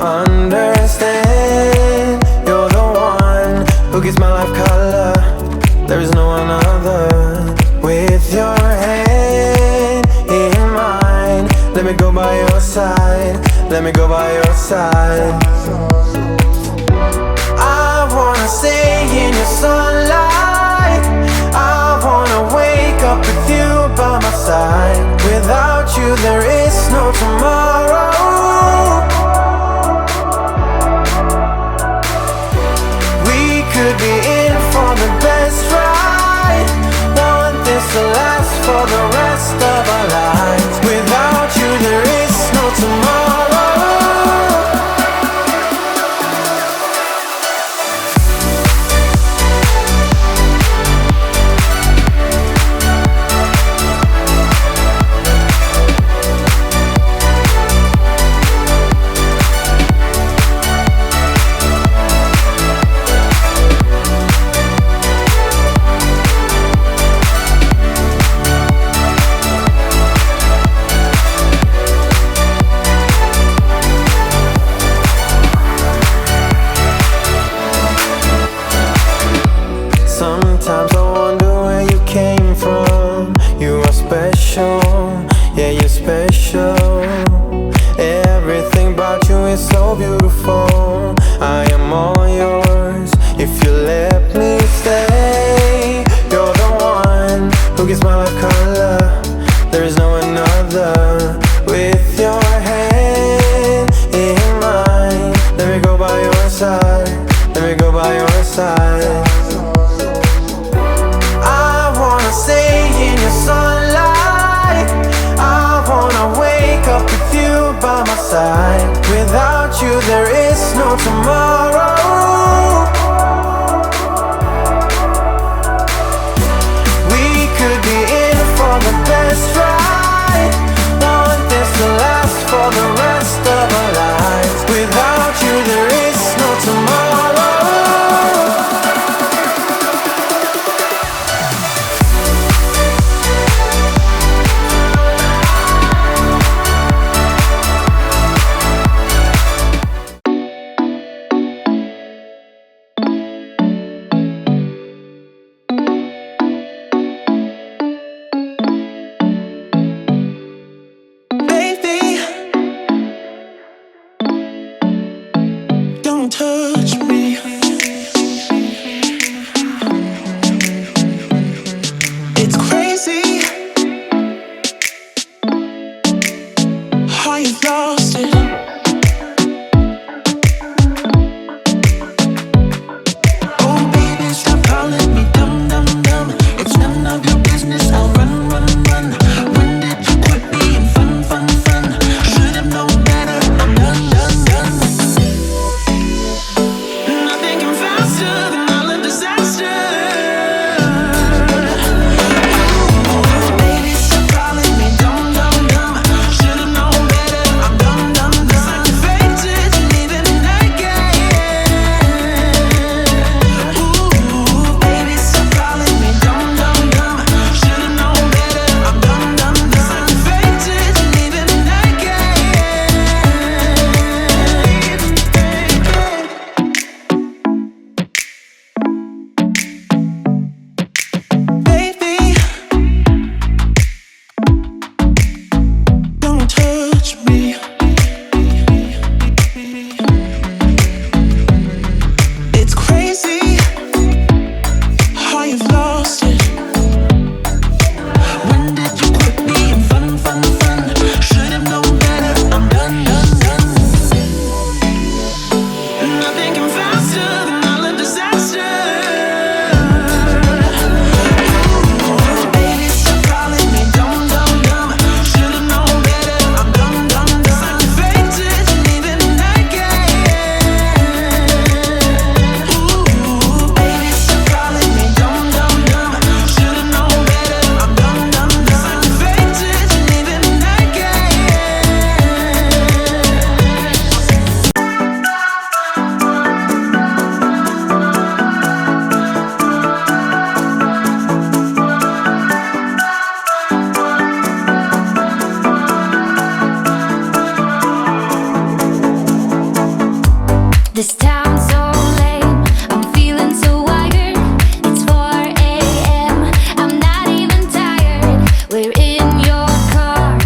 understand. You're the one who gives my life color. There is no one other. With your hand in mine, let me go by your side. Let me go by your side. I wanna stay in your sunlight. I wanna wake up with you by my side. Without you there is no tomorrow. We could be in for the best ride. Want this to last for the rest of our lives. Without you there is no tomorrow. Sometimes I wonder where you came from. You are special, yeah, you're special. Everything about you is so beautiful. I am all yours if you let me stay. You're the one who gives my life color. There is no another. With your hand in mine, let me go by your side. Let me go by your side. Stay in your sunlight. I wanna wake up with you by my side. Without you there is no tomorrow. We could be in for the best ride. Want this to last for the rest of our lives. Without you there is no tomorrow. Touch me. It's crazy how you've lost it. Oh baby, stop calling me dumb, dumb, dumb. It's none of your business. I'll run, run, run. When did you quit being fun, fun, fun? Should have known better. I'm done, done, done. This town's so lame, I'm feeling so wired. It's 4 a.m., I'm not even tired. We're in your car,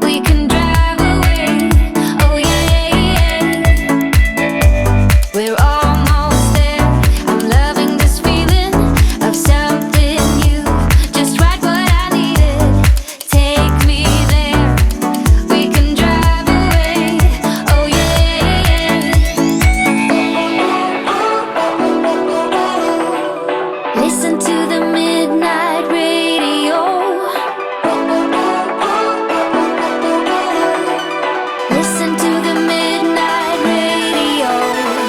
we can drive away. Oh yeah, we're almost there. I'm loving this feeling of something new. Just right what I needed. Take me there, we can drive away. Oh yeah. Listen to the midnight radio. Listen to the midnight radio.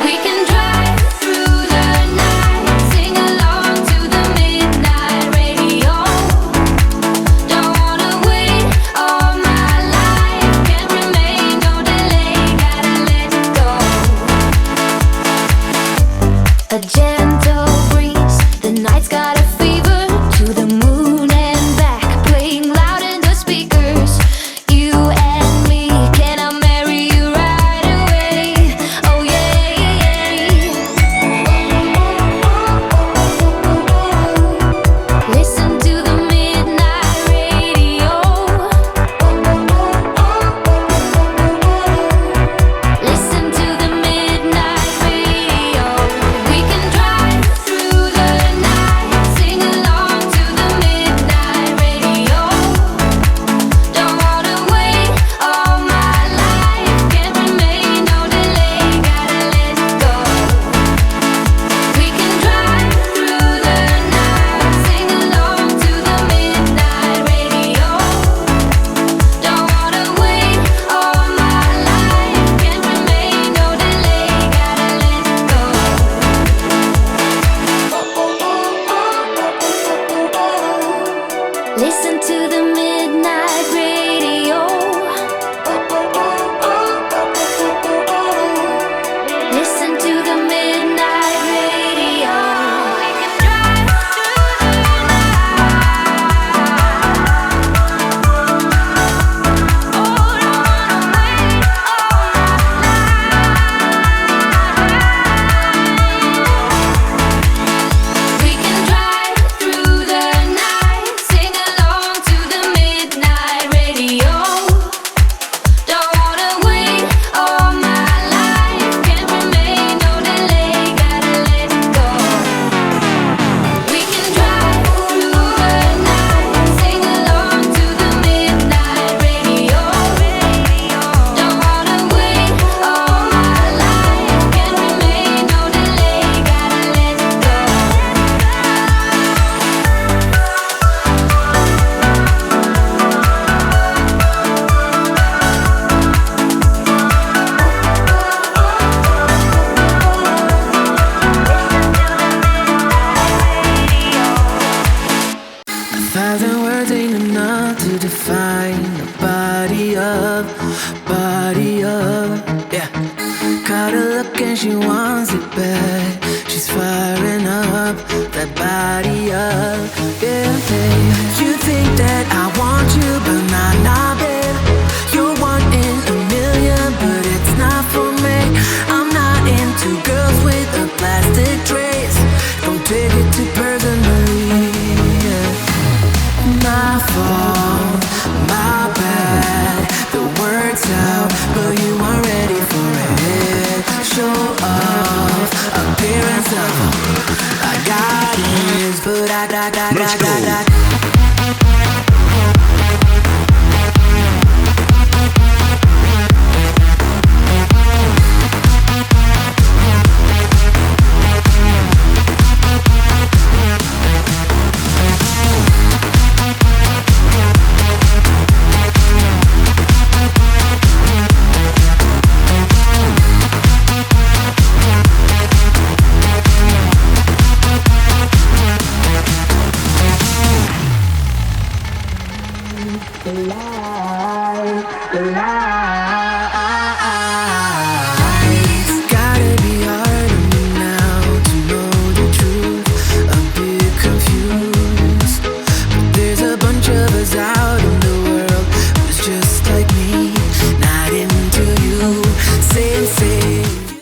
We can drive through the night, sing along to the midnight radio. Don't wanna wait all my life, can't remain, no delay, gotta let go. A gentle breeze, the night's got a fever. To the moon and back, playing loud in the speakers. You and me, can I marry you right away? Oh yeah. Listen to the midnight radio. Listen to the midnight radio. We can drive through the night, sing along to the midnight radio. Don't wanna wait all my life, can't remain, no delay, gotta let go. We can drive through the night, sing along to the midnight radio. Don't wanna wait all my life, can't remain, no delay, gotta let go. Listen to the midnight radio. Listen to the midnight radio. We can drive through the night. Oh, don't wanna wait We can drive through the night, sing along to the midnight radio. Don't wanna wait all my life, can't remain, no delay, gotta let go. We can drive through the night, sing along to the midnight radio. Don't wanna wait all my life, can't remain, no delay, gotta let go. A thousand words ain't enough to define the body of, yeah. Caught her look and she wants it back. She's firing up that body up, yeah, babe. You think that I want you, but nah, babe. You're one in a million, but it's not for me. I'm not into girls with a plastic trace. Don't take it too personally, yeah. My fault, my bad. The words out, but you weren't ready for it. Show off, appearance of I got it, but I got